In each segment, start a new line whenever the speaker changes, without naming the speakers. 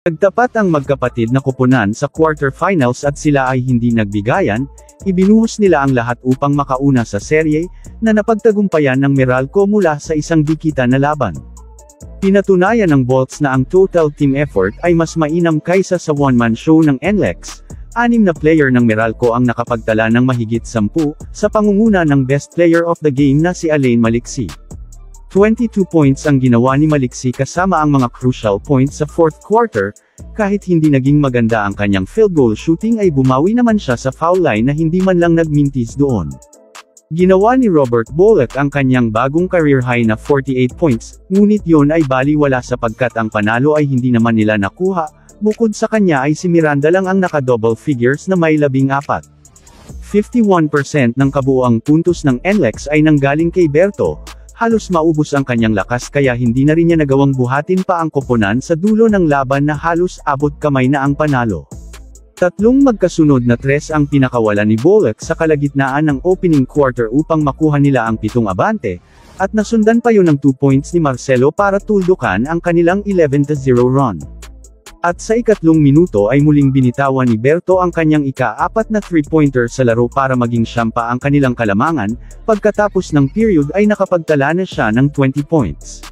Nagtapat ang magkapatid na koponan sa quarterfinals at sila ay hindi nagbigayan, ibinuhos nila ang lahat upang makauna sa serye, na napagtagumpayan ng Meralco mula sa isang dikita na laban. Pinatunayan ng Bolts na ang total team effort ay mas mainam kaysa sa one-man show ng NLEX. 6 na player ng Meralco ang nakapagtala ng mahigit 10, sa pangunguna ng best player of the game na si Alain Maliksi. 22 points ang ginawa ni Maliksi kasama ang mga crucial points sa fourth quarter, kahit hindi naging maganda ang kanyang field goal shooting ay bumawi naman siya sa foul line na hindi man lang nagmintis doon. Ginawa ni Robert Bullock ang kanyang bagong career high na 48 points, ngunit yon ay baliwala sapagkat ang panalo ay hindi naman nila nakuha, bukod sa kanya ay si Miranda lang ang naka-double figures na may 14. 51% ng kabuuang puntos ng NLEX ay nanggaling kay Berto. Halos maubos ang kanyang lakas kaya hindi na rin niya nagawang buhatin pa ang koponan sa dulo ng laban na halos abot kamay na ang panalo. 3 magkasunod na 3 ang pinakawalan ni Bullock sa kalagitnaan ng opening quarter upang makuha nila ang 7 abante, at nasundan pa yun ng 2 points ni Marcelo para tuldukan ang kanilang 11-0 run. At sa ikatlong minuto ay muling binitawan ni Berto ang kanyang ika-4 na 3-pointer sa laro para maging siyampa ang kanilang kalamangan, pagkatapos ng period ay nakapagtala na siya ng 20 points.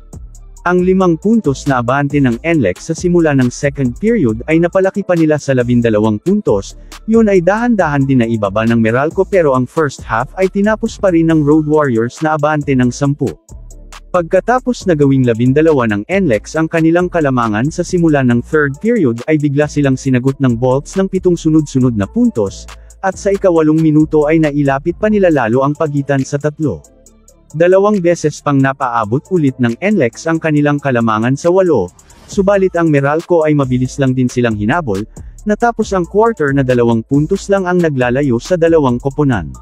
Ang 5 puntos na abante ng NLEX sa simula ng second period ay napalaki pa nila sa 12 puntos, yun ay dahan-dahan din na ibaba ng Meralco pero ang first half ay tinapos pa rin ng Road Warriors na abante ng 10. Pagkatapos na gawing 12 ng NLEX ang kanilang kalamangan sa simula ng third period ay bigla silang sinagot ng Bolts ng 7 sunod-sunod na puntos, at sa ika-8 minuto ay nailapit pa nila lalo ang pagitan sa 3. 2 beses pang napaabot ulit ng NLEX ang kanilang kalamangan sa 8, subalit ang Meralco ay mabilis lang din silang hinabol, natapos ang quarter na 2 puntos lang ang naglalayo sa dalawang koponan.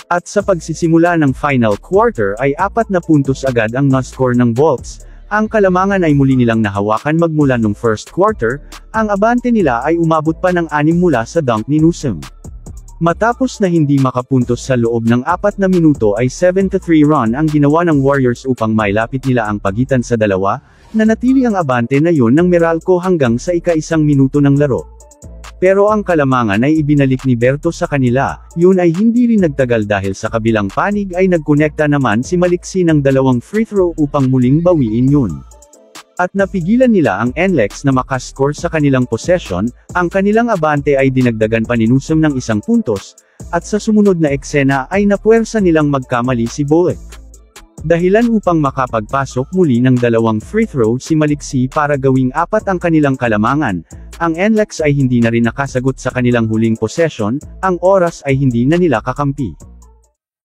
At sa pagsisimula ng final quarter ay 4 na puntos agad ang na-score ng Bolts. Ang kalamangan ay muli nilang nahawakan magmula nung first quarter, ang abante nila ay umabot pa ng 6 mula sa dunk ni Newsom. Matapos na hindi makapuntos sa loob ng 4 na minuto ay 7-3 run ang ginawa ng Warriors upang mailapit nila ang pagitan sa dalawa, nanatili ang abante na yun ng Meralco hanggang sa ika-1 minuto ng laro. Pero ang kalamangan ay ibinalik ni Berto sa kanila, yun ay hindi rin nagtagal dahil sa kabilang panig ay nagkonekta naman si Maliksi ng 2 free throw upang muling bawiin yun. At napigilan nila ang NLEX na makascore sa kanilang possession, ang kanilang abante ay dinagdagan pa ni Newsom ng 1 puntos, at sa sumunod na eksena ay napuwersa nilang magkamali si Bullock. Dahilan upang makapagpasok muli ng 2 free throw si Maliksi para gawing 4 ang kanilang kalamangan, ang NLEX ay hindi na rin nakasagot sa kanilang huling possession, ang oras ay hindi na nila kakampi.